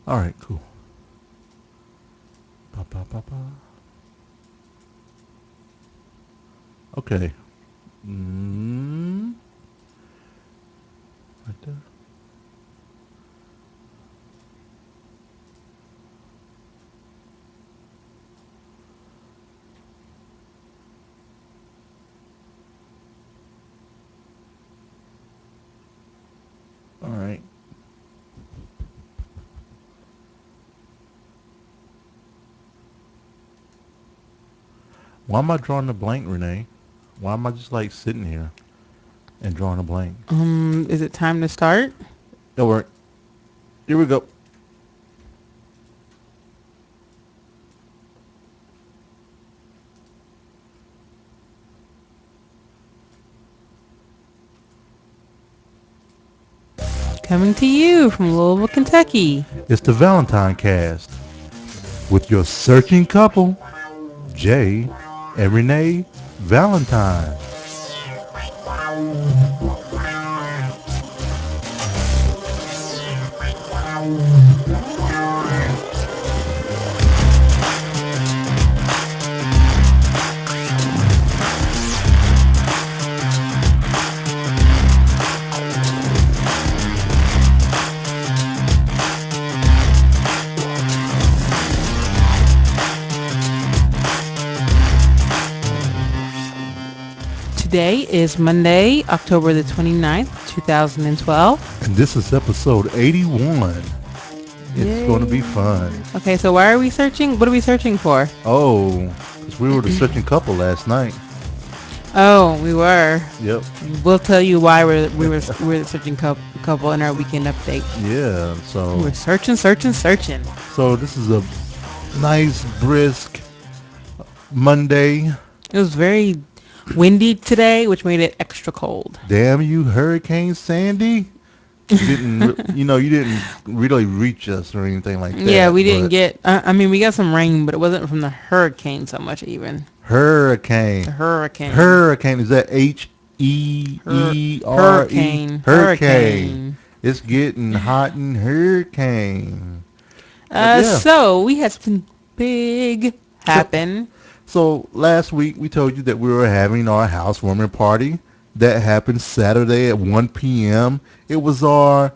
All right, cool. Ba, ba, ba, ba. Okay. Right there. All right. Why am I drawing the blank, Renee? Why am I just like sitting here and drawing a blank? Is it time to start? Don't worry. Here we go. Coming to you from Louisville, Kentucky. It's the ValentineCast with your searching couple, Jay and Renee Valentine. Today is Monday, October the 29th, 2012. And this is episode 81. It's going to be Yay. fun. Okay, so why are we searching? What are we searching for? Oh, because we were the searching couple last night. Oh, we were. Yep. We'll tell you why we're the searching couple in our weekend update. Yeah. We're searching. So this is a nice, brisk Monday. It was very windy today, which made it extra cold. Damn you, Hurricane Sandy. You didn't really reach us or anything like that. Yeah, we didn't but get. I mean, we got some rain, but it wasn't from the hurricane so much. Even Hurricane. the hurricane. Hurricane. Is that Hurricane? Hurricane. It's getting hot in hurricane. But yeah. So we had something big happen. So last week we told you that we were having our housewarming party. That happened Saturday at 1 p.m. It was our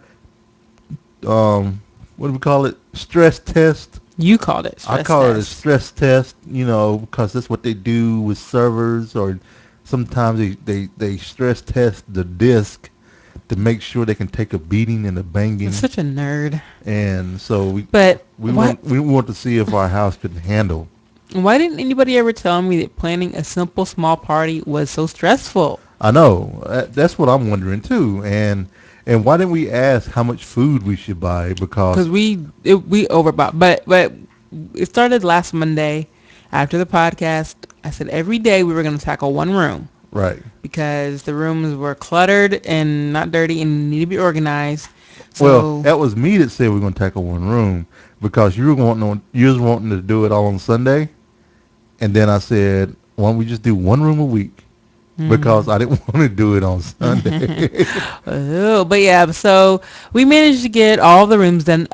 what do we call it? Stress test. You called it. I call it a stress test, because that's what they do with servers, or sometimes they stress test the disk to make sure they can take a beating and a banging. You're such a nerd. And so But we what? want to see if our house could handle. Why didn't anybody ever tell me that planning a simple small party was so stressful? I know. That's what I'm wondering too. And why didn't we ask how much food we should buy? Because Because we overbought. But it started last Monday after the podcast. I said every day we were going to tackle one room right. because the rooms were cluttered and not dirty and need to be organized. Well, So that was me that said we're going to tackle one room because you was wanting to do it all on Sunday, and then I said, why don't we just do one room a week? Because I didn't want to do it on Sunday. oh, but yeah, so we managed to get all the rooms done.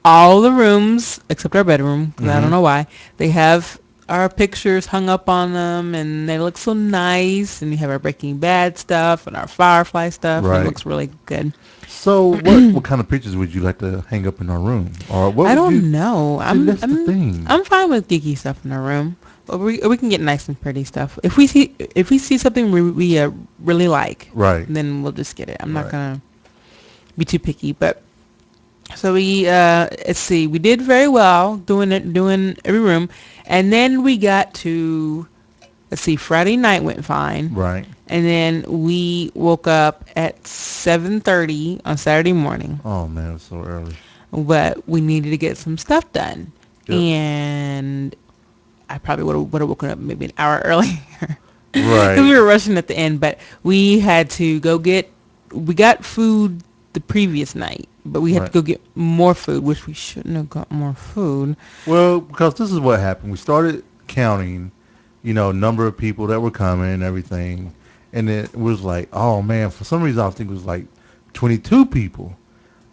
All the rooms except our bedroom, 'cause I don't know why. They have our pictures hung up on them, and they look so nice. And we have our Breaking Bad stuff and our Firefly stuff. And Right. it looks really good. So what kind of pictures would you like to hang up in our room? Or what I would you don't know. see, that's the thing. I'm fine with geeky stuff in our room. Or we can get nice and pretty stuff. If we see something we really like, Right. then we'll just get it. I'm not Right. gonna be too picky. But so we let's see, we did very well doing every room, and then we got to, let's see, Friday night went fine, Right. and then we woke up at 7:30 on Saturday morning, Oh man, it's so early. but we needed to get some stuff done, Yep. and I probably would have woken up maybe an hour earlier. Right. Because we were rushing at the end, but we had to go we got food the previous night, but we had to Right. go get more food, which we shouldn't have got more food. Well, because this is what happened. We started counting, number of people that were coming and everything, and it was like, oh man, for some reason I think it was like 22 people.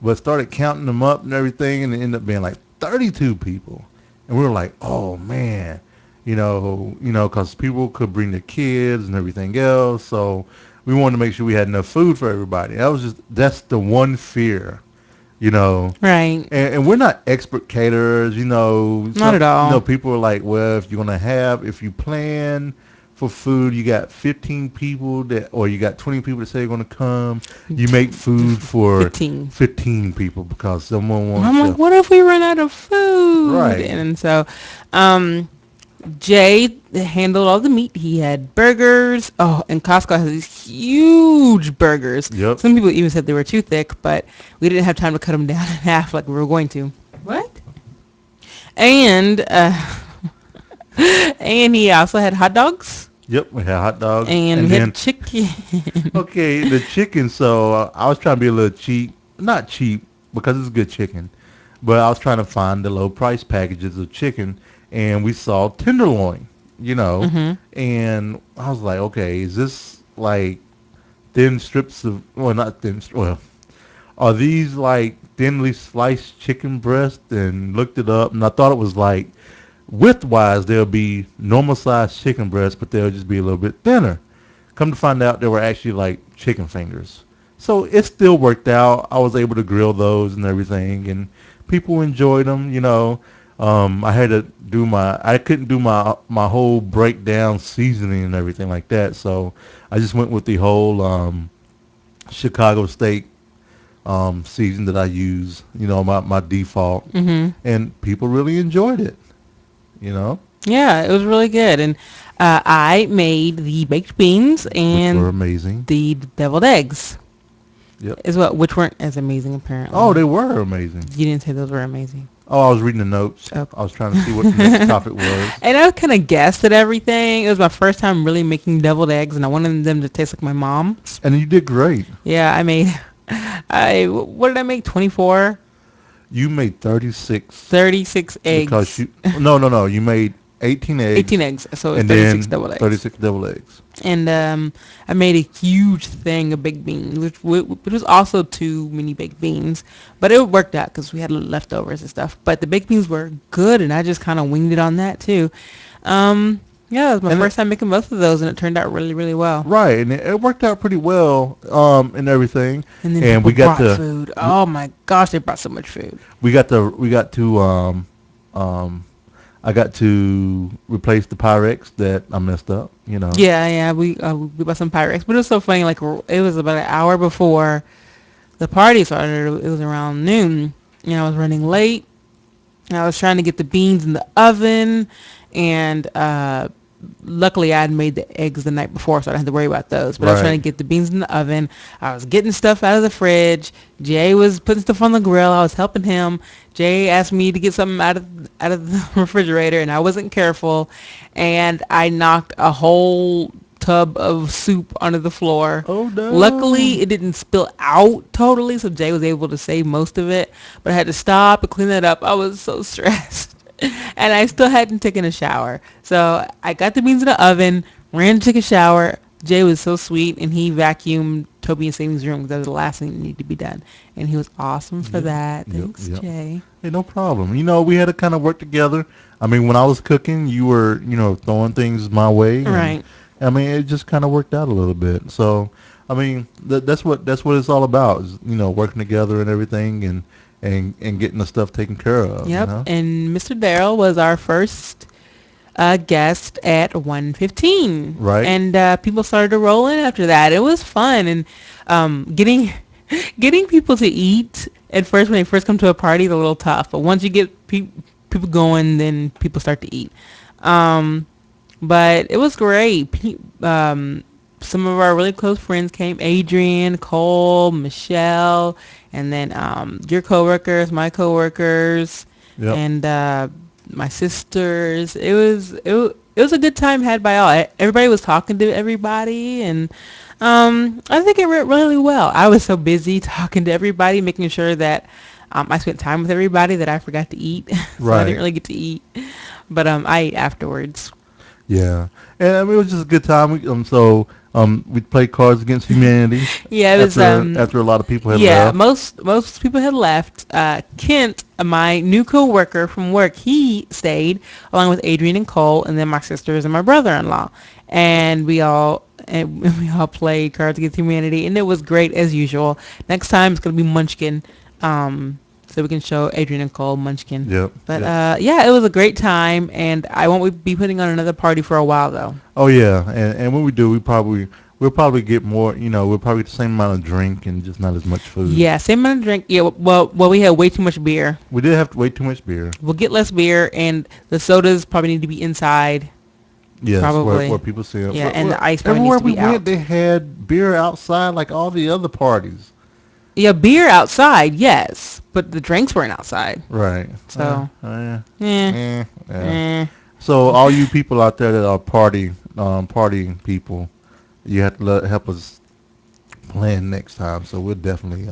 but started counting them up and everything, and it ended up being like 32 people. And we were like, oh man, because people could bring their kids and everything else. So we wanted to make sure we had enough food for everybody. That's the one fear, you know. Right. And we're not expert caterers, you know. Not at all. People are like, well, if you plan for food, you got 15 people or you got 20 people that say they're going to come. You make food for 15 people because someone wants. I'm like, what if we run out of food? Right. And so, Jay handled all the meat. He had burgers. Oh, and Costco has these huge burgers. Yep. Some people even said they were too thick, but we didn't have time to cut them down in half like we were going to. What? And and he also had hot dogs. Yep, we had hot dogs. And we had chicken. Okay, the chicken, so I was trying to be a little cheap. Not cheap, because it's good chicken. But I was trying to find the low price packages of chicken, and we saw tenderloin, and I was like, okay, is this like thin strips of, well, not thin, well, are these like thinly sliced chicken breast? And looked it up, and I thought it was like, width-wise, there'll be normal-sized chicken breasts, but they'll just be a little bit thinner. Come to find out, they were actually like chicken fingers. So it still worked out. I was able to grill those and everything, and people enjoyed them. I had to I couldn't do my whole breakdown seasoning and everything like that. So I just went with the whole Chicago steak season that I use. My default, and people really enjoyed it. Yeah, it was really good. And I made the baked beans and which were amazing. The deviled eggs. Yep. Which weren't as amazing apparently. Oh, they were amazing. You didn't say those were amazing. Oh, I was reading the notes. Oh. I was trying to see what the next topic was. And I kind of guessed at everything. It was my first time really making deviled eggs, and I wanted them to taste like my mom's. And you did great. Yeah, what did I make? 24? You made 36. 36 eggs. Because no. You made 18 eggs. 18 eggs. So it's and 36 then double eggs. 36 double eggs. And I made a huge thing of baked beans, which was also 2 mini baked beans. But it worked out because we had leftovers and stuff. But the baked beans were good, and I just kind of winged it on that too. Yeah, it was my first time making both of those, and it turned out really, really well. Right, and it worked out pretty well and everything. And then we got food. Oh my gosh, they brought so much food. I got to replace the Pyrex that I messed up, Yeah, we bought some Pyrex, but it was so funny. Like it was about an hour before the party started. It was around noon, and I was running late. And I was trying to get the beans in the oven, and luckily I had made the eggs the night before, so I didn't have to worry about those. But I was trying to get the beans in the oven. I was getting stuff out of the fridge. Jay was putting stuff on the grill. I was helping him. Jay asked me to get something out of the refrigerator, and I wasn't careful, and I knocked a whole tub of soup onto the floor. Oh no. Luckily it didn't spill out totally, so Jay was able to save most of it, but I had to stop and clean that up. I was so stressed. And I still hadn't taken a shower. So I got the beans in the oven, ran to take a shower. Jay was so sweet, and he vacuumed Toby and Sammy's room because that was the last thing that needed to be done. And he was awesome for that. Thanks, Jay. Hey, no problem. We had to kind of work together. I mean, when I was cooking, you were, throwing things my way. Right. It just kind of worked out a little bit. So, that's what it's all about, is, working together and everything, and getting the stuff taken care of. Yep. And Mr. Darrell was our first guest at 1:15. Right. And people started to roll in after that. It was fun, and getting people to eat at first when they first come to a party is a little tough. But once you get people going, then people start to eat. But it was great. Some of our really close friends came: Adrian, Cole, Michelle, and then your coworkers, my coworkers, and my sisters. It was a good time had by all. Everybody was talking to everybody, and I think it went really well. I was so busy talking to everybody, making sure that I spent time with everybody that I forgot to eat. So I didn't really get to eat, but I ate afterwards. Yeah, and it was just a good time. So We played Cards Against Humanity Yeah, it was after a lot of people had yeah, left. most people had left. Kent, my new coworker from work, he stayed along with Adrian and Cole, and then my sisters and my brother-in-law, and we all played Cards Against Humanity, and it was great as usual. Next time it's gonna be Munchkin, so we can show Adrian and Cole Munchkin. Yep. But Yep. yeah, it was a great time, and I won't be putting on another party for a while though. Oh yeah, and when we do, we'll probably get more. We'll probably get the same amount of drink and just not as much food. Yeah, same amount of drink. Yeah, well, we had way too much beer. We did have to way too much beer. We'll get less beer, and the sodas probably need to be inside. Yes, Probably. where people see it. Yeah, and the ice probably needs Everywhere to we be went, out. they had beer outside like all the other parties. Yeah, beer outside, yes, but the drinks weren't outside. Right. So, Yeah. eh, Yeah. eh. So all you people out there that are party people, you have to help us plan next time. So we'll definitely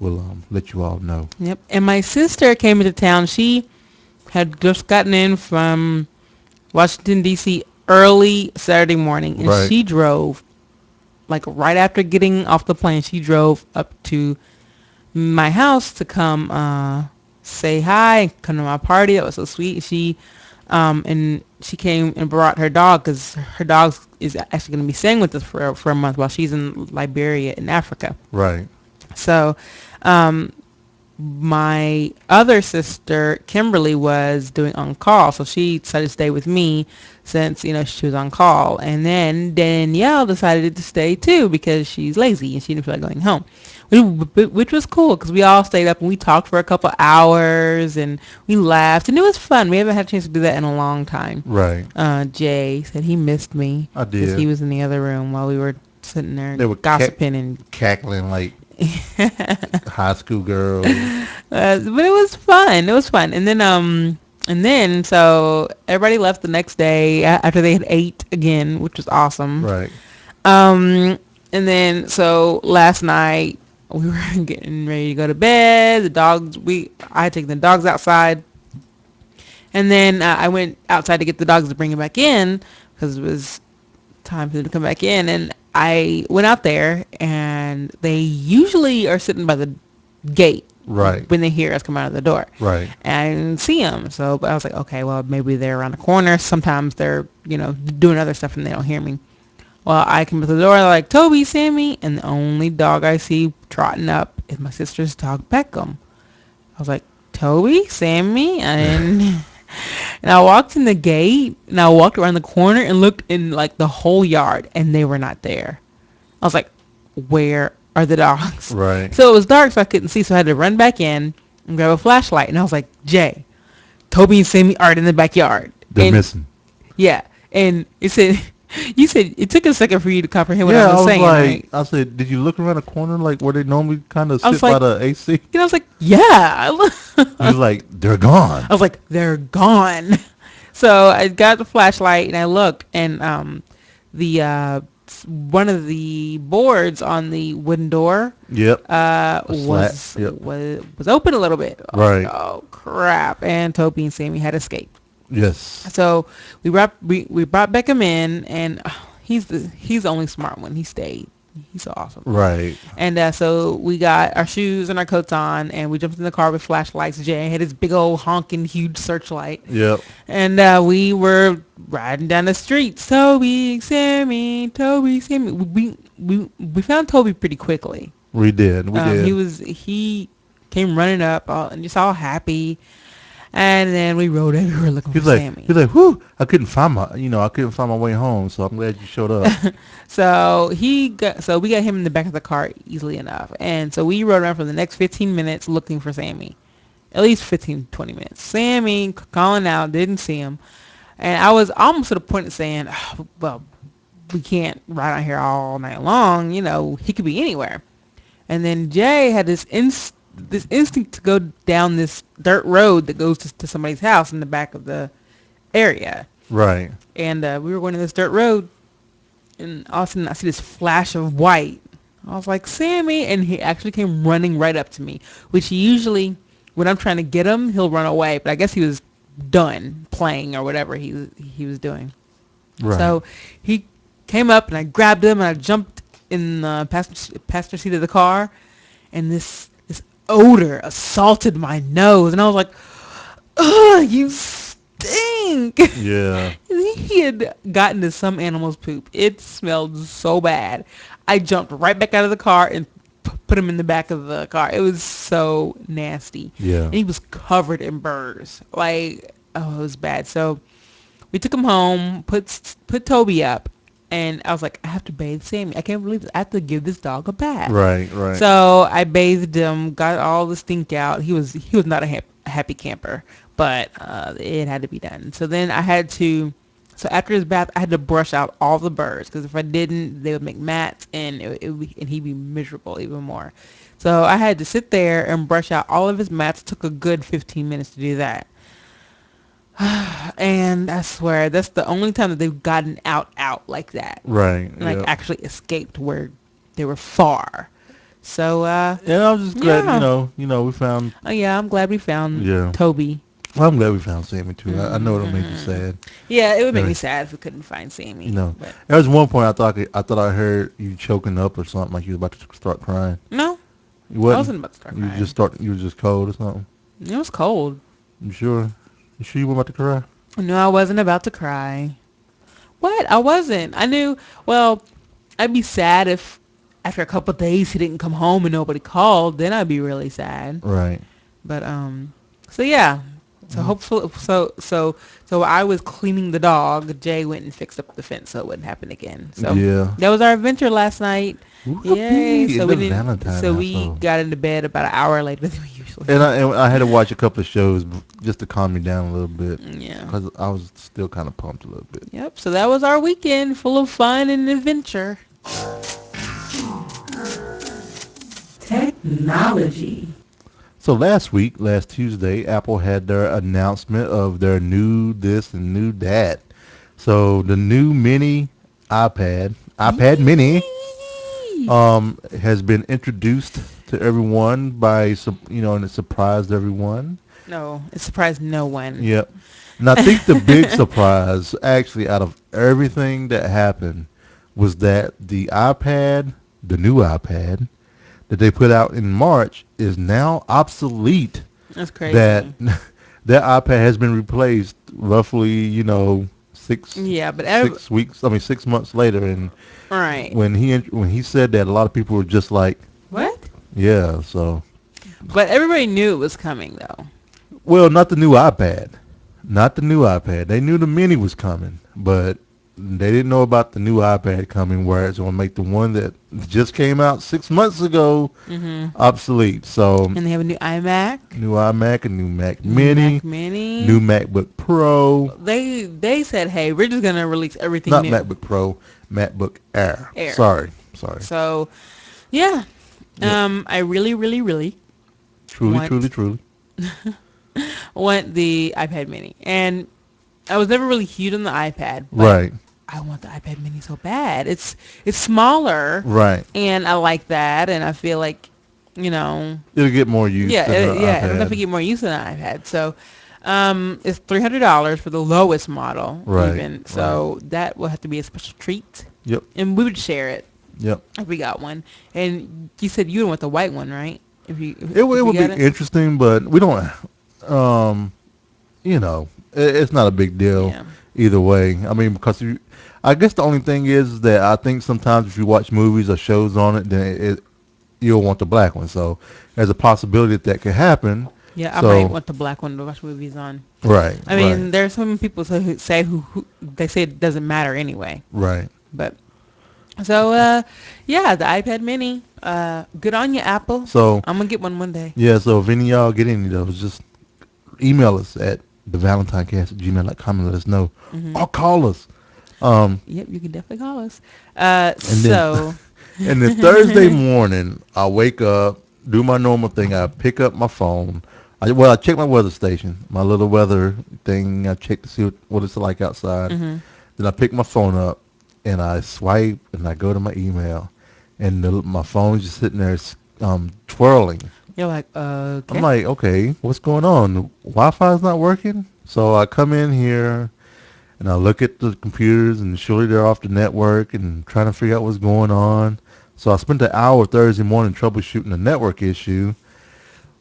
we'll let you all know. Yep. And my sister came into town. She had just gotten in from Washington D.C. early Saturday morning, and Right. she drove like right after getting off the plane. She drove up to my house to come say hi and come to my party. That was so sweet. And she came and brought her dog because her dog is actually going to be staying with us for a month while she's in Liberia in Africa. Right. So my other sister Kimberly was doing on call, so she decided to stay with me since she was on call. And then Danielle decided to stay too because she's lazy and she didn't feel like going home, which was cool because we all stayed up and we talked for a couple hours and we laughed and it was fun. We haven't had a chance to do that in a long time. Right. Jay said he missed me I because did. he was in the other room while we were sitting there They were gossiping and cackling like high school girls. but it was fun. It was fun. And then so everybody left the next day after they had ate again, which was awesome. Right. And then so last night we were getting ready to go to bed. I had taken the dogs outside, and then I went outside to get the dogs to bring them back in because it was time for them to come back in. And I went out there, and they usually are sitting by the gate. Right. When they hear us come out of the door. Right. And I didn't see them. So but I was like, okay, well, maybe they're around the corner. Sometimes they're, doing other stuff and they don't hear me. Well, I come to the door like, Toby, Sammy. And the only dog I see trotting up is my sister's dog, Beckham. I was like, Toby, Sammy? And I walked in the gate and I walked around the corner and looked in like the whole yard and they were not there. I was like, where are the dogs? Right. So it was dark, so I couldn't see, so I had to run back in and grab a flashlight. And I was like, Jay, Toby and Sammy are in the backyard. They're missing. Yeah. And you said it took a second for you to comprehend what Yeah, I was saying, like, right? I said, did you look around the corner like where they normally kind of I was sit by like- the AC? And I was like, yeah. You was like, they're gone. I was like, they're gone. So I got the flashlight and I looked, and the one of the boards on the wooden door Yep. was Yep. was open a little bit. Right. Oh crap! And Toby and Sammy had escaped. Yes. So we brought Beckham in, and he's the only smart one. He stayed. He's so awesome. Right. And so we got our shoes and our coats on, and we jumped in the car with flashlights. Jay had his big old honking huge searchlight. Yep. And we were riding down the street. Toby, Sammy, Toby, Sammy. We found Toby pretty quickly. We did. We did. He came running up and just all happy. And then we rode everywhere looking He's for like, Sammy. he's like, whoo! I couldn't find my way home. So I'm glad you showed up. So we got him in the back of the car easily enough. And so we rode around for the next 15 minutes looking for Sammy. At least 15, 20 minutes. Sammy calling out, didn't see him. And I was almost to the point of saying, oh, well, we can't ride out here all night long. He could be anywhere. And then Jay had this instinct to go down this dirt road that goes to somebody's house in the back of the area. Right. And we were going to this dirt road, and all of a sudden I see this flash of white. I was like, Sammy, and he actually came running right up to me, which he usually, when I'm trying to get him, he'll run away. But I guess he was done playing or whatever he was doing. Right. So he came up and I grabbed him and I jumped in the passenger seat of the car, and this odor assaulted my nose, and I was like, "Ugh, you stink!" Yeah. He had gotten to some animal's poop. It smelled so bad. I jumped right back out of the car and put him in the back of the car. It was so nasty. Yeah. And he was covered in burrs. Like, oh, it was bad. So we took him home, put Toby up, and I was like, I have to bathe Sammy. I can't believe this. I have to give this dog a bath. Right, right. So I bathed him, got all the stink out. He was not a happy camper, but it had to be done. So then I had to. So after his bath, I had to brush out all the birds, because if I didn't, they would make mats, and and he'd be miserable even more. So I had to sit there and brush out all of his mats. It took a good 15 minutes to do that. And I swear, that's the only time that they've gotten out like that. Right. Like, yep. actually escaped where they were far. So, Yeah, I'm just glad, yeah. we found. Oh, yeah, I'm glad we found Yeah. Toby. Well, I'm glad we found Sammy too. I know it'll make you sad. Yeah, it would make Yeah. me sad if we couldn't find Sammy. But There was one point I thought I heard you choking up or something, like you was about to start crying. no, You I wasn't about to start You crying. You were just cold or something. It was cold. You sure? You sure you weren't about to cry? No, I wasn't about to cry. What? I wasn't. I knew, well, I'd be sad if after a couple of days he didn't come home and nobody called. Then I'd be really sad. Right. But, so yeah. So hopefully, so I was cleaning the dog. Jay went and fixed up the fence so it wouldn't happen again. So Yeah. that was our adventure last night. Yay! Whoopee. So In we the didn't. Valentine So we household. got into bed about an hour later than we usually. And I had to watch a couple of shows just to calm me down a little bit. Yeah. Because I was still kind of pumped a little bit. Yep. So that was our weekend, full of fun and adventure. Technology. So last Tuesday, Apple had their announcement of their new this and new that. So the new mini iPad mini, has been introduced to everyone by some, and it surprised everyone. No, it surprised no one. Yep. And I think the big surprise, actually, out of everything that happened, was that the new iPad, that they put out in March is now obsolete. That's crazy. That iPad has been replaced roughly, 6 Yeah, but 6 months later, and right. when he said that, a lot of people were just like, What? yeah. So, But everybody knew it was coming, though. well, not the new iPad, They knew the mini was coming, but they didn't know about the new iPad coming, where it's going to make the one that just came out 6 months ago obsolete. So, And they have a new iMac. a new Mac Mini, Mac Mini. new MacBook Pro. They said, hey, we're just gonna release everything Not new. MacBook Pro, MacBook Air. Air. Sorry. So, yeah. Yep. I really, really, really Truly. want the iPad Mini, and I was never really huge on the iPad. But Right. I want the iPad Mini so bad. It's smaller. Right. And I like that, and I feel like, It'll get more use. yeah, than the yeah, iPad. I'm gonna get more use than an iPad. So, it's $300 for the lowest model. Right, Even so, that will have to be a special treat, Yep. and we would share it Yep. if we got one. And you said you would want the white one, right? If It would be got it? interesting, but we don't. It's not a big deal Yeah. either way. I mean, because I guess the only thing is that I think sometimes if you watch movies or shows on it, then you'll want the black one. So there's a possibility that could happen. Yeah, I So- might want the black one to watch movies on. Right. I mean, there's some people who say who they say it doesn't matter anyway. Right. But so yeah, the iPad Mini. Good on you, Apple. So I'm gonna get one day. yeah. So if any of y'all get any of those, just email us at thevalentinecast@gmail.com and let us know, or call us. Yep, you can definitely call us. then- So And then Thursday morning, I wake up, do my normal thing. I pick up my phone. I check my weather station, my little weather thing. I check to see what it's like outside. Then I pick my phone up, and I swipe, and I go to my email, and my phone's just sitting there twirling. you're like, okay. I'm like, okay, what's going on? The Wi-Fi's not working? So I come in here. and I look at the computers, and surely they're off the network and trying to figure out what's going on. So I spent an hour Thursday morning troubleshooting a network issue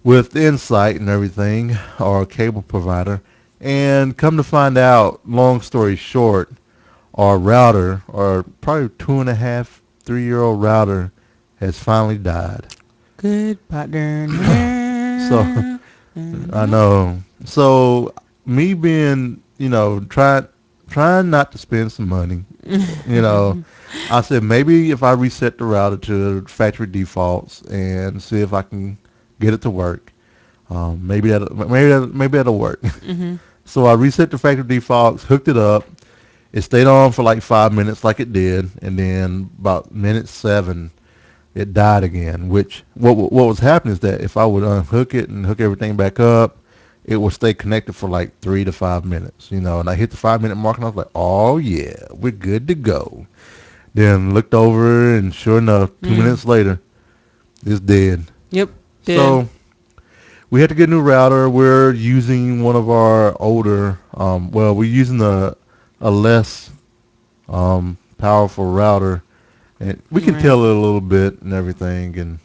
with Insight and everything, our cable provider. And come to find out, long story short, our router, our probably 2.5, 3-year-old router, has finally died. Good partner. So I know. So me being, trying not to spend some money, you know, I said maybe if I reset the router to factory defaults and see if I can get it to work, maybe that'll work. Hmm. So I reset the factory defaults, hooked it up. It stayed on for like 5 minutes, like it did, and then about minute 7, it died again. Which what was happening is that if I would unhook it and hook everything back up, it would stay connected for like 3 to 5 minutes, And I hit the 5 minute mark, and I was like, "Oh yeah, we're good to go." Then looked over, and sure enough, 2 minutes later, it's dead. Yep. Did. So we had to get a new router. We're using one of our older, we're using a less powerful router, and we can Right. tell it a little bit and everything, and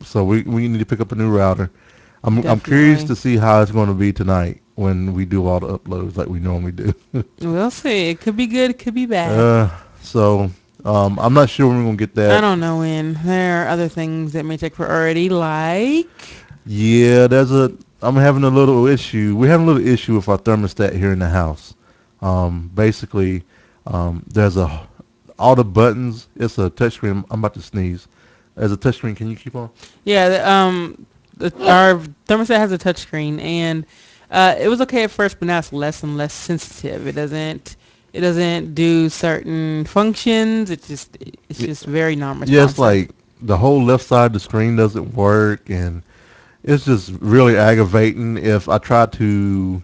so we need to pick up a new router. I'm curious Definitely. to see how it's going to be tonight when we do all the uploads like we normally do. We'll see. It could be good. It could be bad. uh, so I'm not sure when we're gonna get I that. don't know when. There are other things that may take priority, like. Yeah, I'm having a little issue. We're having a little issue with our thermostat here in the house. Basically, there's all the buttons. It's a touchscreen. I'm about to sneeze. There's a touchscreen. Can you keep on? Yeah, our thermostat has a touchscreen, and it was okay at first, but now it's less and less sensitive. It doesn't do certain functions. It's Y- just very Yeah, it's non-responsive. like the whole left side of the screen doesn't work, and it's just really aggravating if I try to.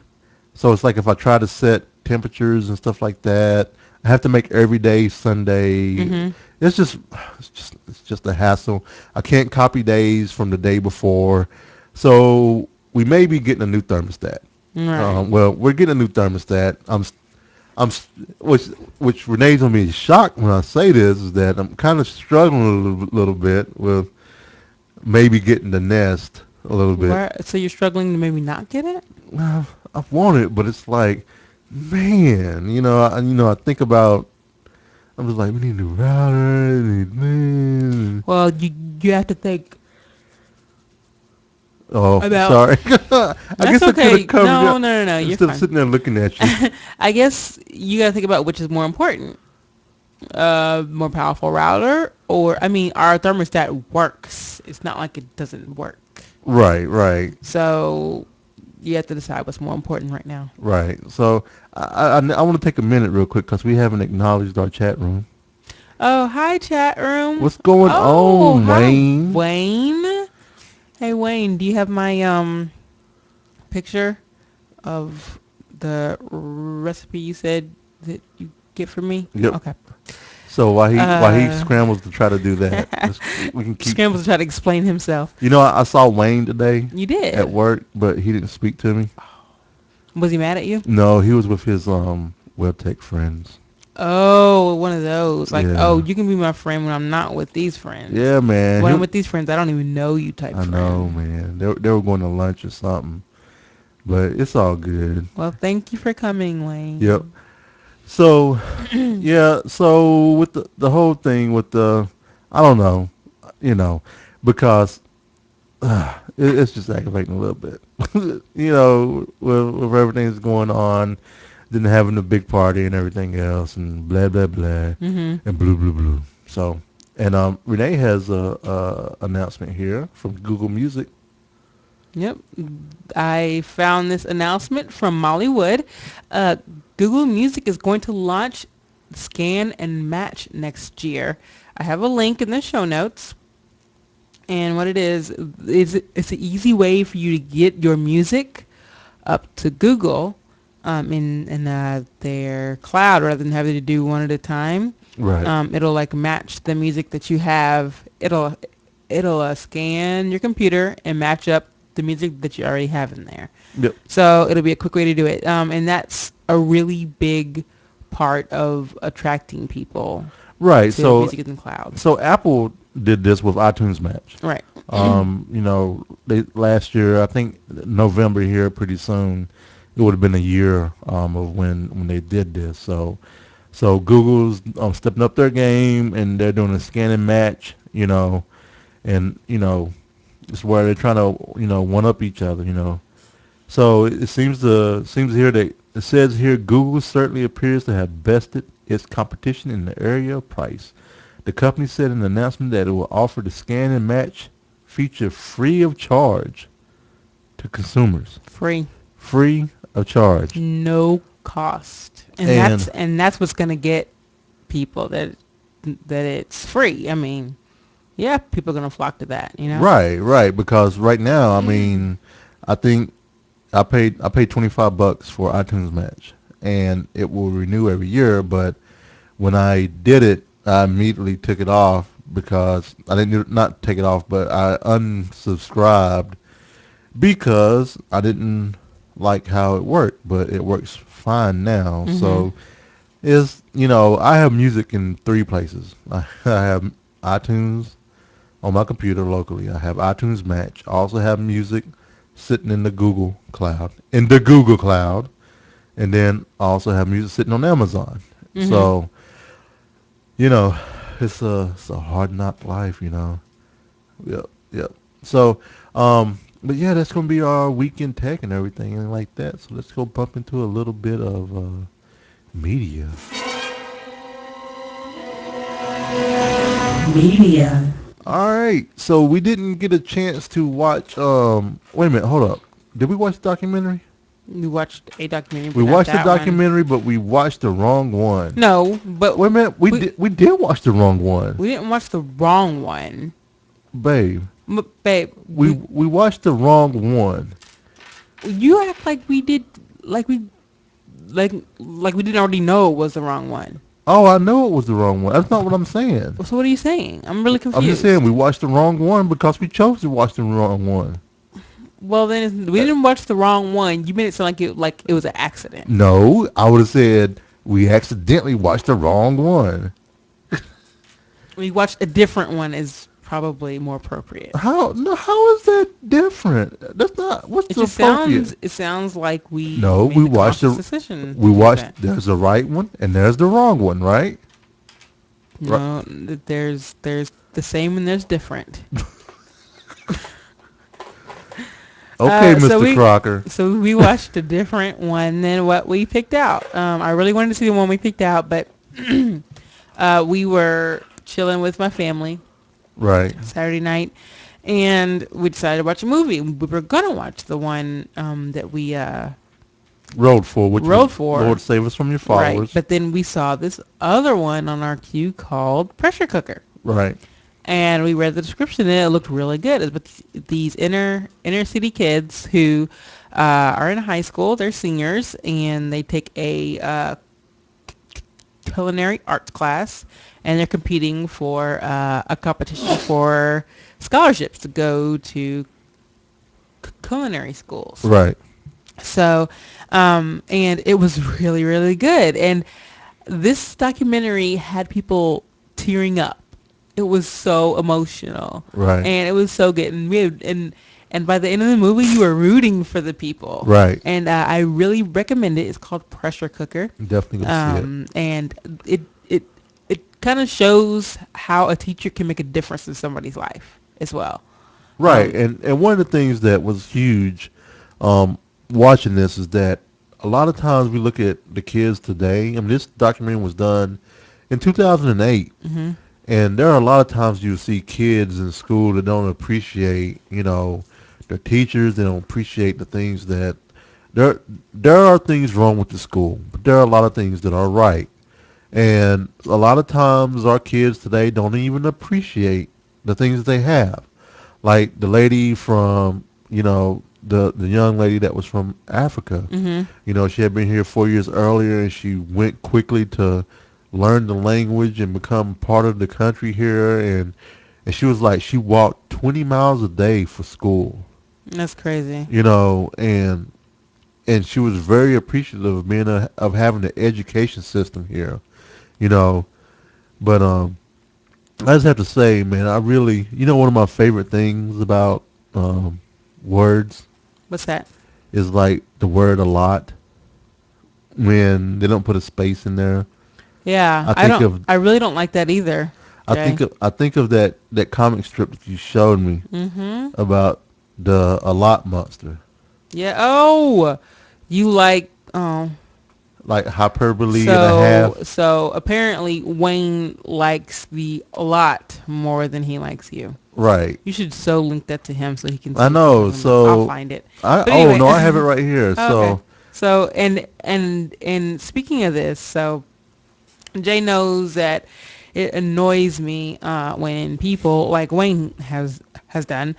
So it's like if I try to set temperatures and stuff like that, I have to make every day Sunday. Mhm. It's just, it's just a hassle. I can't copy days from the day before, so we may be getting a new thermostat. Right. Well, we're getting a new thermostat. I'm, which, which Renee's gonna be shocked when I say this is that I'm kind of struggling a little bit with maybe getting the Nest a little bit. Why? So you're struggling to maybe not get it? I want it, but it's like, man, I think about. I'm just like, we need a new router. We need this. Well, you have to think Oh, about. sorry. I That's guess I could okay. have covered No, it no, no, no. You're instead of fine. sitting there looking at you. I guess you got to think about which is more important. More powerful router, or I mean, our thermostat works. It's not like it doesn't work. Right, right, So you have to decide what's more important right now. right. So I want to take a minute real quick because we haven't acknowledged our chat room. Oh, hi, chat room. What's going Oh, on, hi, Wayne? Wayne. Hey, Wayne, do you have my picture of the recipe you said that you get for me? Yep. Okay. So while he Uh, scrambles to try to do that, we can keep. Scrambles to try to explain himself. I saw Wayne today You at did. work, but he didn't speak to me. Was he mad at you? No, he was with his web tech friends. Oh, one of those. Like, oh, Yeah, you can be my friend when I'm not with these friends. yeah, man. When I'm with these friends, I don't even know you type I know, friend. man. They were going to lunch or something, but it's all good. Well, thank you for coming, Yep. Wayne. So yeah, so with the whole thing with I don't know, you know, because it's just aggravating a little bit. With everything that's going on, then having the big party and everything else, and blah blah blah, Mhm. and blue blue blue. So, and Renee has a announcement here from Google Music. Yep. I found this announcement from Molly Wood. Uh, Google Music is going to launch Scan and Match next year. I have a link in the show notes. And what it is it's an easy way for you to get your music up to Google in their cloud rather than having to do one at a time. Right. It'll like match the music that you have. It'll scan your computer and match up the music that you already have in there. Yep. So it'll be a quick way to do it. And that's a really big part of attracting people Right. to So music in the cloud. so Apple did this with iTunes Match. Right. They last year, I think November here, pretty soon, it would have been a year of when they did this. So Google's stepping up their game, and they're doing a scan and match. And it's where they're trying to one up each other. So it seems here that it says here Google certainly appears to have bested its competition in the area of price. The company said in an announcement that it will offer the scan and match feature free of charge to consumers. Free. Free of charge. No cost. And And that's what's going to get people that it's free. I mean, yeah, people are going to flock to that, right, because right now, I mean, I think I paid $25 for iTunes Match, and it will renew every year. But when I did it, I immediately took it off because I didn't not take it off, but I unsubscribed because I didn't like how it worked. But it works fine now. So I have music in three places. I have iTunes on my computer locally. I have iTunes Match. I also have music sitting in the Google Cloud. And then I also have music sitting on Amazon. So, you know, it's a hard knock life. Yep. So, but yeah, that's gonna be our weekend tech and everything and like that. So let's go bump into a little bit of media. Media. All right. So we didn't get a chance to watch. Wait a minute. Hold up. Did we watch the documentary? We watched a documentary. We but not watched the that one. documentary, but we watched the wrong one. No, but Wait a minute. We did watch the wrong one, we didn't watch the wrong one. babe. Babe, We watched the wrong one. you act like we did, like we didn't already know it was the wrong one. Oh, I know it was the wrong one. That's not what I'm saying. So what are you saying? I'm really confused. I'm just saying we watched the wrong one because we chose to watch the wrong one. Well, then we didn't watch the wrong one. You made it sound like it was an accident. No, I would have said we accidentally watched the wrong one. We watched a different one is probably more appropriate. How? No, how is that different? That's not. What's It the just appropriate? sounds like we No, made we the watched conscious decision. We like watched. that. There's the right one and there's the wrong one, right? No, there's the same and there's different. Okay, So Mr. Crocker. So we watched a different one than what we picked out. I really wanted to see the one we picked out, but we were chilling with my family Right. Saturday night, and we decided to watch a movie. We were gonna watch the one that we Road for which Road was for. Lord save us from your right, followers. but then we saw this other one on our queue called Pressure Cooker. Right. And we read the description and it looked really good. It's with these inner city kids who are in high school. They're seniors and they take a culinary arts class, and they're competing for a competition for scholarships to go to culinary schools. Right. So, and it was really, really good. And this documentary had people tearing up. It was so emotional, Right. and it was so good. And by the end of the movie, you were rooting for the people. Right. And I really recommend it. It's called Pressure Cooker. Definitely gonna see it. And it kind of shows how a teacher can make a difference in somebody's life as well. Right. And one of the things that was huge watching this is that a lot of times we look at the kids today. I mean, this documentary was done in 2008. Mm-hmm. And there are a lot of times you see kids in school that don't appreciate, their teachers. They don't appreciate the things that there are things wrong with the school, but there are a lot of things that are right. And a lot of times our kids today don't even appreciate the things that they have. Like the lady from, the young lady that was from Africa. Mm-hmm. She had been here 4 years earlier, and she went quickly to learn the language and become part of the country here. And she was like, she walked 20 miles a day for school. That's crazy. And and she was very appreciative of of having the education system here, you know. But I just have to say, man, I really, one of my favorite things about words What's that? is like the word a lot when they don't put a space in there. Yeah, I think of I really don't like that either, Jay. I think of that comic strip that you showed me Mm-hmm. about the a lot monster, Yeah. Oh, you like, oh. like hyperbole and a So, half. so apparently Wayne likes the a lot more than he likes you. Right. You should so link that to him so he can I see what you're know. talking about. I'll So find it. I But oh anyway, no, I have it right here. okay. So So and speaking of this, so Jay knows that it annoys me when people like Wayne has done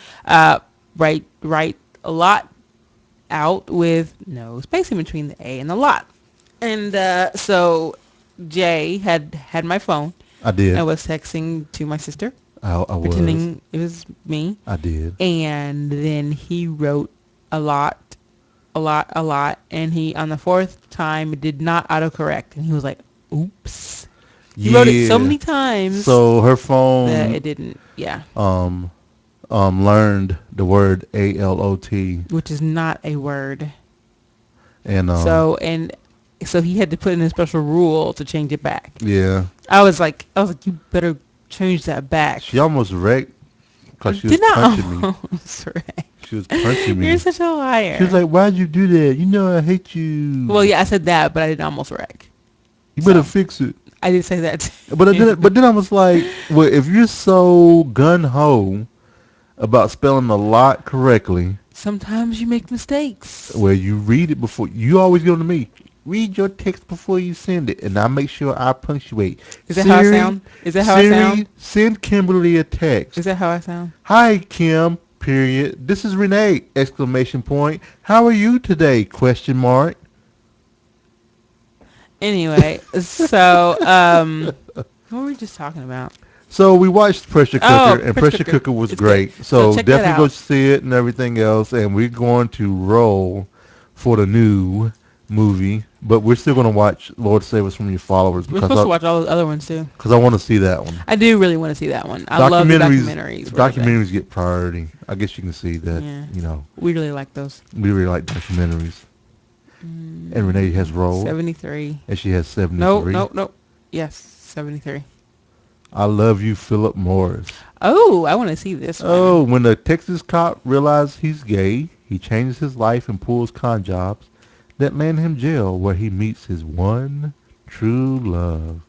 write a lot out with no space in between the A and the lot. And so Jay had my phone I did. and was texting to my sister, I was. pretending it was me. I did. And then he wrote a lot, a lot. And he, on the fourth time, did not autocorrect. And he was like, oops. He wrote it so Yeah. many times So her that phone it didn't, yeah. um learned the word ALOT Which is not a word. and So he had to put in a special rule to change it back. yeah, I was like, you better change that back. she almost wrecked because she was Did not punching me. almost right. She was punching You're me. such a liar. She was like, "Why'd you do that? You know I hate you. Well, yeah, I said that, but I didn't almost wreck. You better So fix it." I did say that. But then I was like, "Well, if you're so gun ho about spelling a lot correctly, Sometimes you make mistakes. well, you read it before. You always go to me. Read your text before you send it, and I make sure I punctuate. Is that how I sound? Is that how I sound? Siri, send Kimberly a text. Is that how I sound? Hi, Kim. Period. This is Renee! Exclamation point. How are you today? Question mark. Anyway, so what were we just talking about? So we watched Pressure Oh, Cooker, and Pressure Pressure Cooker. Cooker was It's good. great. So So check that definitely go out. see it and everything else. And we're going to roll for the new movie, but we're still going to watch Lord Save Us from Your Followers We're supposed to watch all those other ones too. because I want to see that one. I do really want to see that one. I love the documentaries. Documentaries get priority. I guess you can see that. Yeah. We really like those. We really like documentaries. And Renee has rolled, 73. and she has 73. No. Yes, 73. I love you, Philip Morris. Oh, I want to see this one. Oh, when the Texas cop realizes he's gay, he changes his life and pulls con jobs that land him jail where he meets his one true love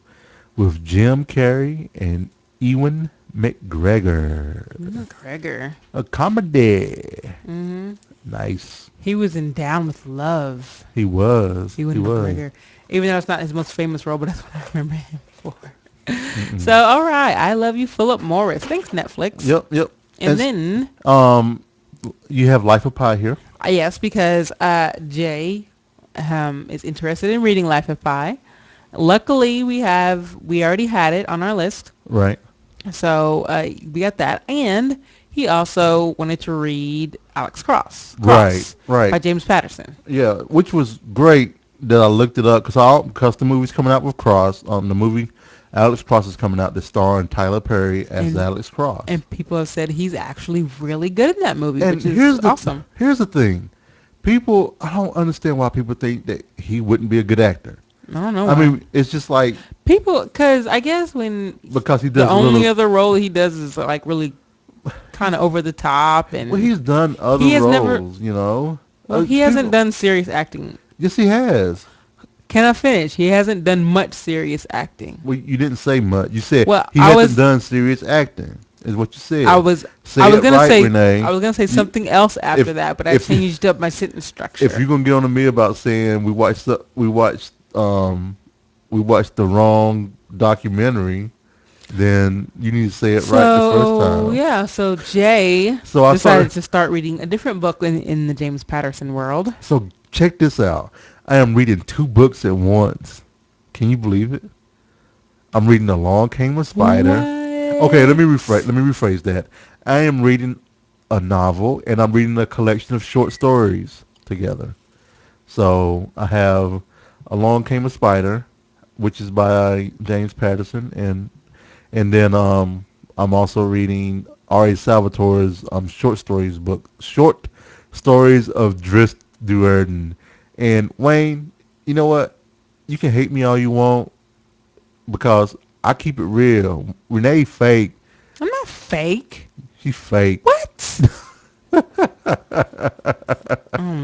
with Jim Carrey and Ewan McGregor. McGregor. A comedy. Mm-hmm. Nice. He was in Down with Love. He was. Ewan He was. McGregor. Even though it's not his most famous role, but that's what I remember him for. So, all right. I love you, Philip Morris. Thanks, Netflix. Yep. And then, you have Life of Pi here. yes, because Jay is interested in reading Life of Pi. Luckily, we already had it on our list. Right. So we got that. And he also wanted to read Alex Cross. Right. By James Patterson. Yeah, which was great that I looked it up because the movie's coming out with Cross. The movie Alex Cross is coming out. The starring Tyler Perry as Alex Cross. And people have said he's actually really good in that movie, And which is awesome. Here's the thing. People, I don't understand why people think that he wouldn't be a good actor. I don't know. I mean, it's just like people, because I guess because he does the only other role he does is like really kind of over the top, and well, he's done other roles, Well, he hasn't done serious acting. Yes, he has. Can I finish? He hasn't done much serious acting. Well, you didn't say much. You said he I hasn't done serious acting. Is what you said. I was gonna say something else after that, but I changed up my sentence structure. If you're gonna get on to me about saying we watched the wrong documentary, then you need to say it right the first time. Yeah, so Jay decided to start reading a different book in the James Patterson world. So check this out. I am reading 2 books at once. Can you believe it? I'm reading Along Came a Spider. What? Okay, let me rephrase that. I am reading a novel and I'm reading a collection of short stories together. So I have Along Came a Spider, which is by James Patterson, and then I'm also reading R.A. Salvatore's short stories of Drizzt Do'Urden. And Wayne, you know what? You can hate me all you want because I keep it real. Renee fake. I'm not fake. She's fake. What?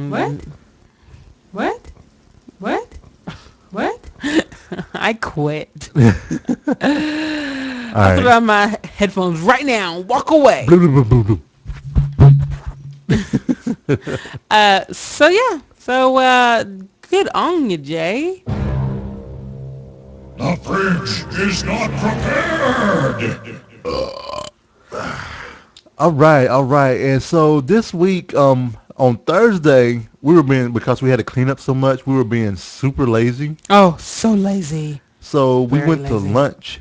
What? What? What? What? I quit. All I put right. on my headphones right now and walk away. Blue, blue, blue, blue, blue. So yeah. So good on you, Jay. The fridge is not prepared! All right, all right. And so this week, on Thursday, because we had to clean up so much, we were being super lazy. Oh, so lazy. So we Very went to lazy. lunch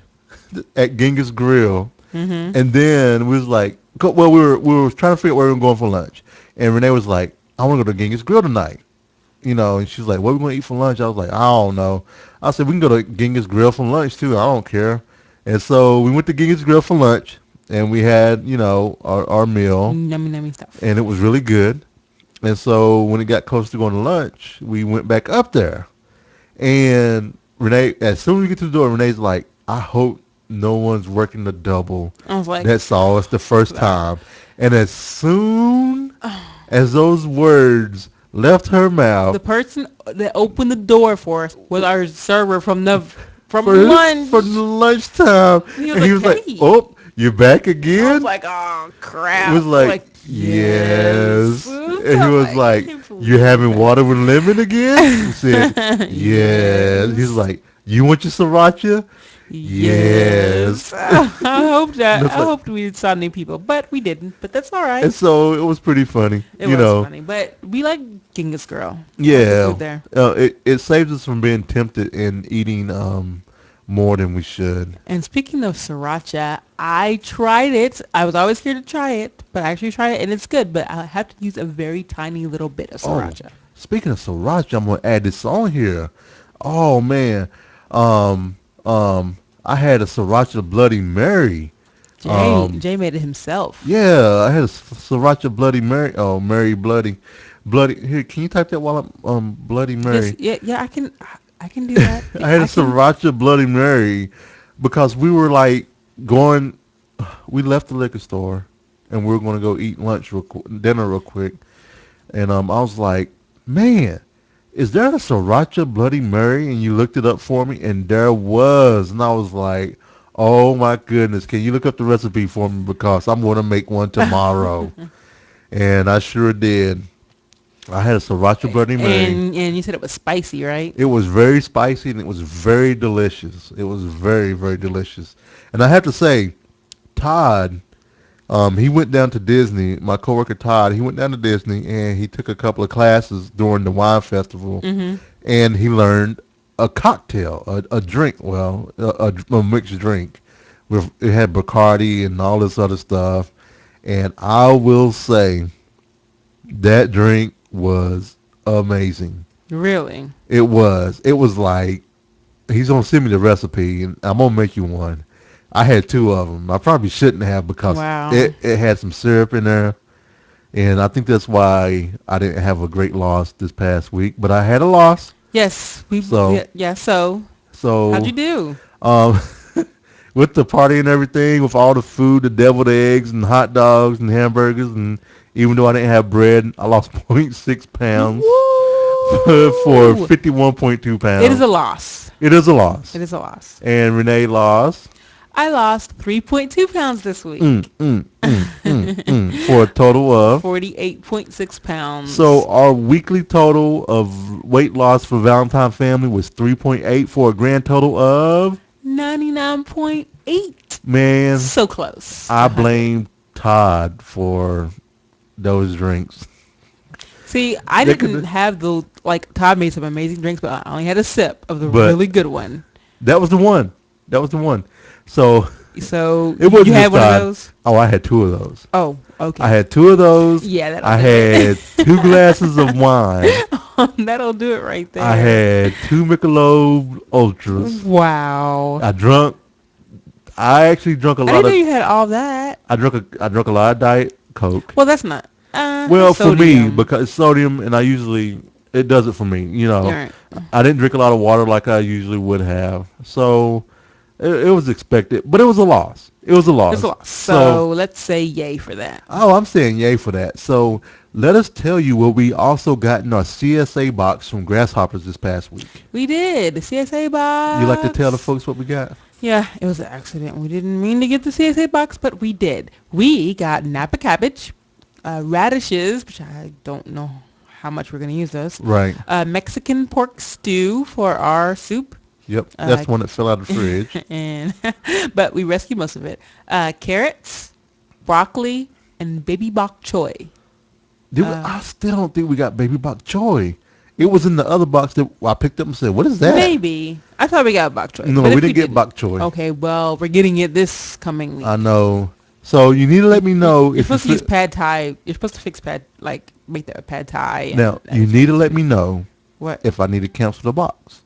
at Genghis Grill, Mm-hmm. and then we was like, we were trying to figure out where we were going for lunch, and Renee was like, I want to go to Genghis Grill tonight, and she's like, what are we going to eat for lunch? I was like, I don't know. I said we can go to Genghis Grill for lunch too. I don't care. And so we went to Genghis Grill for lunch, and we had our meal, Nummy stuff. and it was really good. And so when it got close to going to lunch, we went back up there. And Renee, as soon as we get to the door, Renee's like, I hope no one's working the double I was like, that saw us the first time. And as soon as those words left her mouth, the person that opened the door for us was our server from for lunch. for the lunchtime, He was and he was like, like, "Hey." oh, you're back I again? was like, oh crap. It was like, yes. And he was like, you having water with lemon again? He said, yes. He's like, you want your sriracha? Yes. I hope that. That's I like- hoped we saw new people, but we didn't. But that's all right. And so it was pretty funny. It was funny, but we like Genghis Grill. Yeah. Food there. It saves us from being tempted and eating more than we should. And speaking of sriracha, I tried it. I was always scared to try it, but I actually tried it, and it's good. But I have to use a very tiny little bit of sriracha. Speaking of sriracha, I'm gonna add this on here. Oh man, I had a sriracha Bloody Mary. Jay made it himself. Yeah, I had a sriracha Bloody Mary. Oh, Mary Bloody. Here, can you type that while I'm Bloody Mary? Yes, yeah, I can do that. I had a sriracha Bloody Mary because we were like we left the liquor store and we were going to go eat dinner real quick. And I was like, man, is there a sriracha Bloody Mary? And you looked it up for me, and there was. And I was like, oh my goodness, can you look up the recipe for me because I'm going to make one tomorrow. And I sure did. I had a sriracha Bloody Mary. And you said it was spicy, right? It was very spicy and it was very delicious. It was very, very delicious. And I have to say, Todd, he went down to Disney. My coworker Todd, he went down to Disney and he took a couple of classes during the wine festival, and he learned a cocktail, a drink, a mixed drink. It had Bacardi and all this other stuff. And I will say, that drink was amazing. Really? It was. It was like, he's going to send me the recipe, and I'm going to make you one. I had two of them. I probably shouldn't have because Wow. it had some syrup in there, and I think that's why I didn't have a great loss this past week. But I had a loss. Yes. So- So how'd you do? With the party and everything, with all the food, the deviled eggs and hot dogs and hamburgers, and even though I didn't have bread, I lost 0.6 pounds for 51.2 pounds. It is a loss. It is a loss. It is a loss. And Renee lost I lost 3.2 pounds this week. for a total of. 48.6 pounds. So our weekly total of weight loss for Valentine family was 3.8 for a grand total of. 99.8. Man, So close. I blame Todd for those drinks. See, I They didn't could- have Todd made some amazing drinks, but I only had a sip of the But- really good one. That was the one. So So it wasn't you had just one Todd. of those? Oh, I had two of those. Oh, okay. I had two of those. Yeah, that I don't make had 2 glasses of wine. That'll do it right there. I had 2 Michelob Ultras. Wow. I actually drunk a I lot didn't know of. you had all that. I drunk a lot of Diet Coke. Well, that's not. Well, That's for me, sodium. because it's sodium, and it does it for me. All right. I didn't drink a lot of water like I usually would have, so it was expected, but it was a loss. It was a It's loss. a lot. So let's say yay for that. I'm saying yay for that. So let us tell you what we also got in our CSA box from Grasshoppers this past week. We did the CSA box. You like to tell the folks what we got? Yeah, it was an accident. We didn't mean to get the CSA box, but we did. We got Napa cabbage, radishes, which I don't know how much we're going to use those. Right. Mexican pork stew for our soup. Yep. That's one that fell out of the fridge. And but we rescued most of it. Carrots, broccoli, and baby bok choy. I still don't think we got baby bok choy. It was in the other box that I picked up and said, "What is that?" Maybe. I thought we got bok choy. No, but we if didn't get bok choy. Okay, well, we're getting it this coming week. I know. So you need to let me know You're if supposed to use pad thai. You're supposed to fix make that pad thai. Now you need to let me know What? if I need to cancel the box.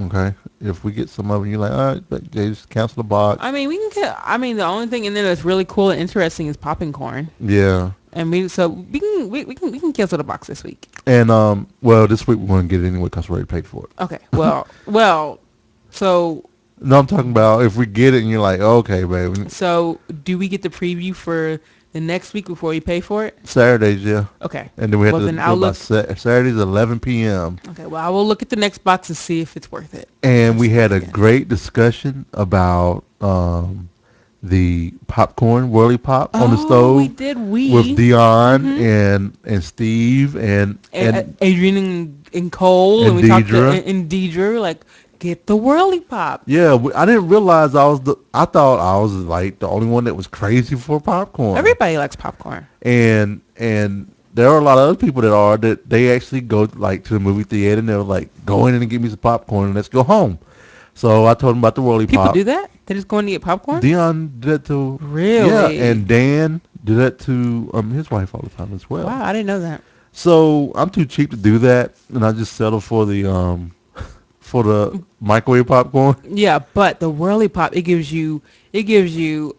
Okay, if we get some of them, you're like, all right, but just cancel the box. I mean, we can get. I mean, the only thing in there that's really cool and interesting is popping corn. Yeah. And we can cancel the box this week. And this week we're going to get it anyway because we already paid for it. Okay. Well, so. No, I'm talking about if we get it and you're like, okay, baby. So do we get the preview for the next week before we pay for it? Saturdays, yeah. Okay. And then we have Well, to then do I'll about Saturdays 11 p.m. Okay. Well, I will look at the next box and see if it's worth it. And we had a great discussion about the popcorn whirly pop on the stove. We did. With Dion and Steve and Adrian and Cole and we talked to Deidre. and Deidre, like, get the whirly pop. Yeah, I didn't realize I thought I was like the only one that was crazy for popcorn. Everybody likes popcorn. And there are a lot of other people that they actually go like to the movie theater and they're like, go in and give me some popcorn and let's go home. So I told them about the whirly People pop. do that? They just go in to get popcorn? Dion did that to Really? Yeah, and Dan did that to his wife all the time as well. Wow, I didn't know that. So I'm too cheap to do that, and I just settle for the microwave popcorn. Yeah, but the whirly pop, it gives you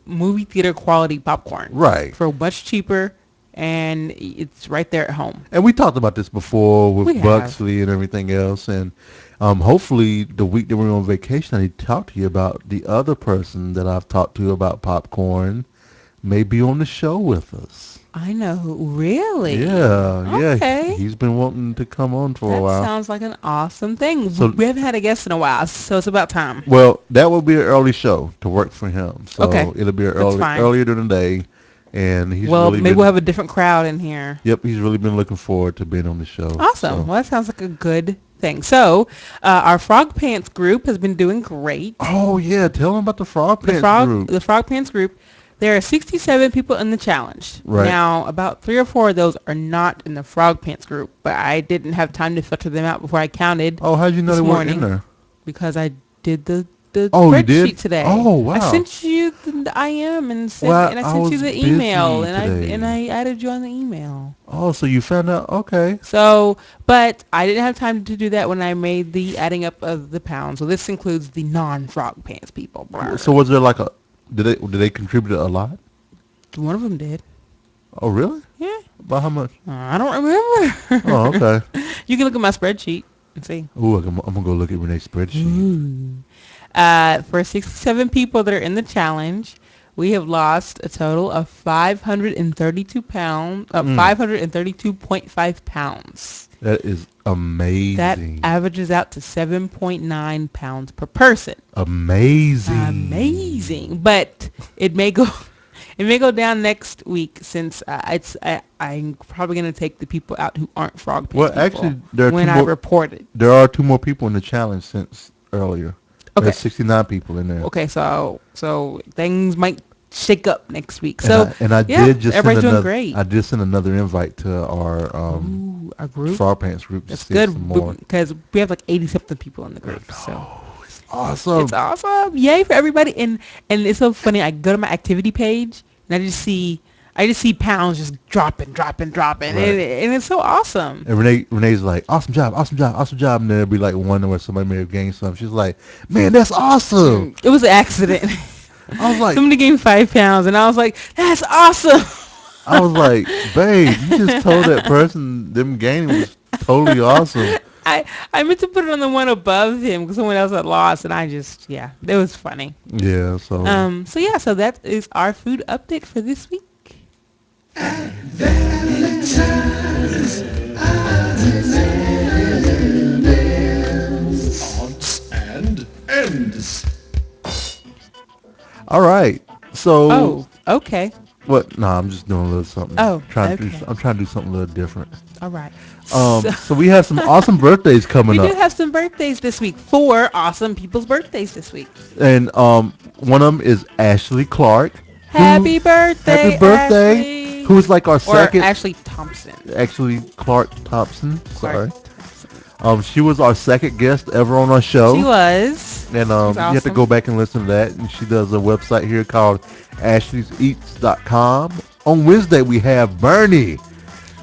movie theater quality popcorn. Right. For much cheaper, and it's right there at home. And we talked about this before with We have. Buxley and everything else, and hopefully the week that we're on vacation, I need to talk to you about the other person that I've talked to about popcorn may be on the show with us. I know. Really? Yeah, yeah. Okay. He's been wanting to come on for a while. That sounds like an awesome thing. So- We haven't had a guest in a while, so it's about time. Well, that will be an early show to work for him. So Okay. it'll be That's fine. earlier during the day, and he's Well, really maybe been, we'll have a different crowd in here. Yep, he's really been looking forward to being on the show. Awesome. So. Well, that sounds like a good thing. So, our Frog Pants group has been doing great. Oh yeah, tell him about the Frog Pants group. The Frog Pants group. There are 67 people in the challenge. Right. Now, about 3 or 4 of those are not in the Frog Pants group, but I didn't have time to filter them out before I counted. Oh, how'd you know this they weren't in morning. there? Because I did the Oh, you spreadsheet did? today. Oh, wow. I sent you the IM and Well, I I sent you was the email busy today. and I added you on the email. Oh, so you found out? Okay. So, but I didn't have time to do that when I made the adding up of the pounds. So this includes the non-Frog Pants people. So was there like did they contribute a lot? One of them did. Oh, really? Yeah. About how much? I don't remember. Oh, okay. You can look at my spreadsheet and see. Ooh, I'm gonna go look at Renee's spreadsheet. For 67 people that are in the challenge, we have lost a total of 532 pounds, 532.5 pounds. That is amazing. That averages out to 7.9 pounds per person. Amazing. Amazing. But it may go down next week since I'm probably going to take the people out who aren't frog pants Well, actually, there are when two I more. report it. There are 2 more people in the challenge since earlier. Okay. There's 69 people in there. Okay, so things might shake up next week. So I yeah, did just everybody's send doing another. great. I did send another invite to our Our group. Frog Pants group. That's to see good some more. because we have like 80 something people in the group. So Oh, it's awesome. it's awesome! Yay for everybody! And it's so funny. I go to my activity page and I just see I just see pounds just dropping, Right. and it's so awesome. And Renee's like, awesome job, awesome job, awesome job. And then there'll be like one where somebody may have gained something. She's like, man, that's awesome. It was an accident. I was like, Somebody gained 5 pounds, and I was like, that's awesome. babe, you just told that person them gaining was totally awesome. I meant to put it on the one above him because someone else had lost, and I just, yeah, it was funny. Yeah, so. So that is our food update for this week. Odds and ends. All right. So. Oh, okay. What? No, I'm just doing a little something. Oh, I'm okay. trying to do something a little different. All right. So we have some awesome birthdays coming We up. do have some birthdays this week. 4 awesome people's birthdays this week. And one of them is Ashley Clark. Happy birthday, Happy birthday. Ashley. Who is like our Or second. Ashley Thompson. Actually, Clark Thompson. Sorry. Clark Thompson. She was our second guest ever on our show. She was. And you have to go back and listen to that. And she does a website here called ashleys.eats.com. On Wednesday, we have Bernie,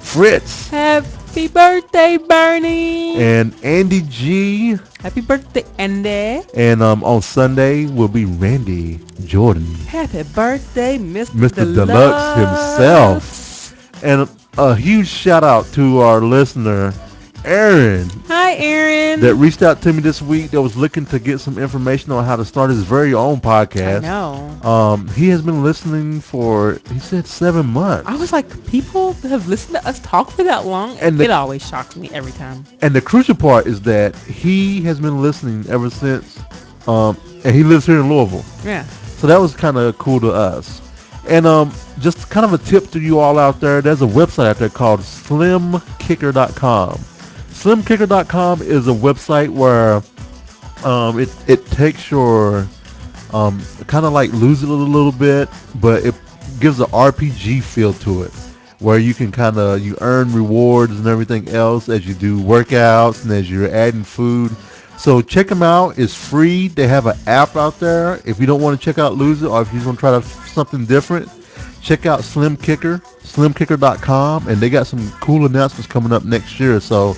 Fritz, Happy birthday, Bernie. and Andy G. Happy birthday, Andy. And on Sunday will be Randy Jordan, Happy birthday, Mr. Mr. Deluxe himself. And a huge shout out to our listener, Aaron, Hi, Aaron. that reached out to me this week that was looking to get some information on how to start his very own I podcast. know. He has been listening for, he said, 7 months. I was like, people have listened to us talk for that long? And It always shocks me every time. And the crucial part is that he has been listening ever since, and he lives here in Louisville. Yeah. So that was kind of cool to us. And just kind of a tip to you all out there, there's a website out there called slimkicker.com. Slimkicker.com is a website where it takes your kind of like lose it a little bit, but it gives an RPG feel to it, where you can you earn rewards and everything else as you do workouts and as you're adding food. So check them out. It's free. They have an app out there. If you don't want to check out Lose It, or if you want to try something different, check out Slim Kicker, slimkicker.com, and they got some cool announcements coming up next year. So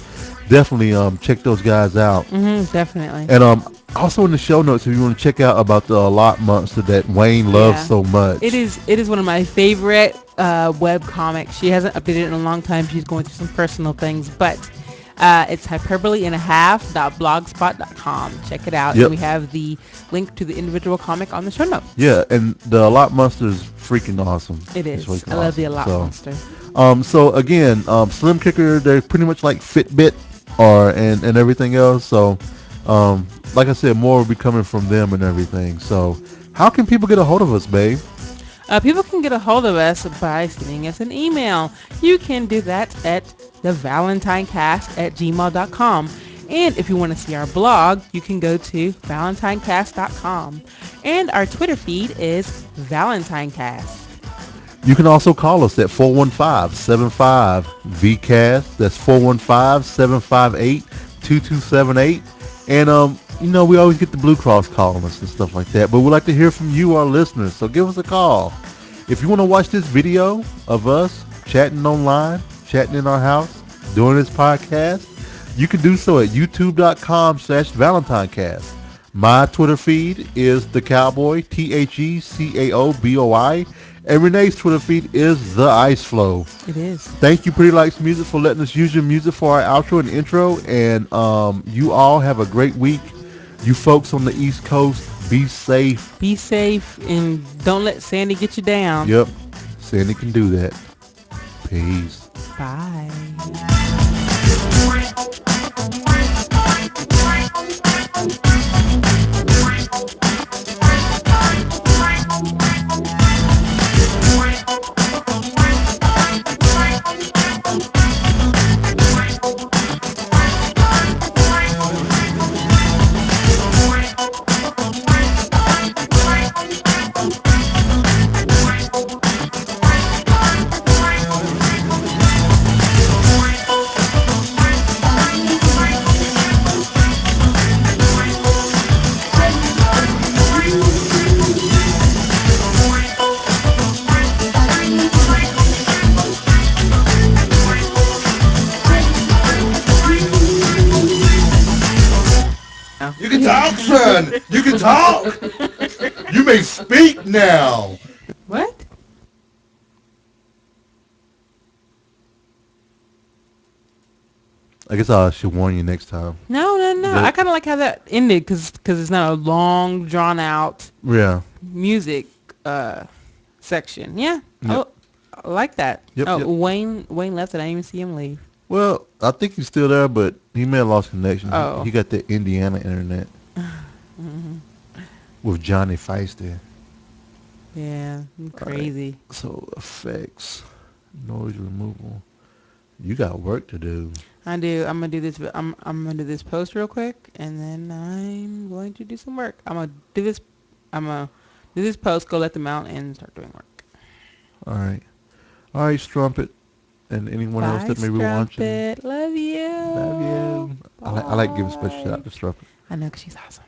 definitely check those guys out. Definitely. And also in the show notes, if you want to check out about the Lot Monster that Wayne loves so much. It is one of my favorite web comics. She hasn't updated it in a long time. She's going through some personal things, but it's hyperboleandahaf.blogspot.com. Check it out. Yep. And we have the link to the individual comic on the show notes. Yeah, and the Lot Monster is freaking awesome. It is. It's I love the Lot Monster. So again, Slim Kicker, they're pretty much like Fitbit and everything else. So like I said, more will be coming from them and everything. So how can people get a hold of us, babe? People can get a hold of us by sending us an email. You can do that at thevalentinecast@gmail.com. And if you want to see our blog, you can go to valentinecast.com. And our Twitter feed is ValentineCast. You can also call us at 415-75-VCAST. That's 415-758-2278. And, we always get the Blue Cross calling us and stuff like that. But we'd like to hear from you, our listeners. So give us a call. If you want to watch this video of us chatting online, chatting in our house, doing this podcast, you can do so at youtube.com/ValentineCast. My Twitter feed is The Cowboy, TheCaoboi. And Renee's Twitter feed is The Ice Flow. It is. Thank you, Pretty Lights Music, for letting us use your music for our outro and intro. And you all have a great week. You folks on the East Coast, be safe. Be safe and don't let Sandy get you down. Yep, Sandy can do that. Peace. Bye. You can talk. You may speak now. What? I guess I should warn you next time. No. I kind of like how that ended because it's not a long, drawn out Yeah. music section. Yeah. Yep. Oh, I like that. Yep. Oh, Yep. Wayne left. I didn't even see him leave. Well, I think he's still there, but he may have lost connection. Oh. He got the Indiana internet with Johnny Feisty. Yeah. Crazy. So effects, noise removal. You got work to do. I do. I'm gonna do this. I'm gonna do this post real quick, and then I'm going to do some work. I'm gonna do this. I'm gonna do this post. Go let them out and start doing work. All right. All right, Strumpet. And anyone else Bye, that may be watching. Strumpet. Love you. Love you. I like giving special shout out to Strumpet. I know, 'cause she's awesome.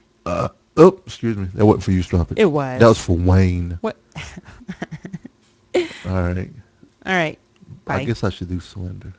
Oh, excuse me. That wasn't for you, Strumpet. It was. That was for Wayne. What? All right. All right. Bye. I guess I should do Slender.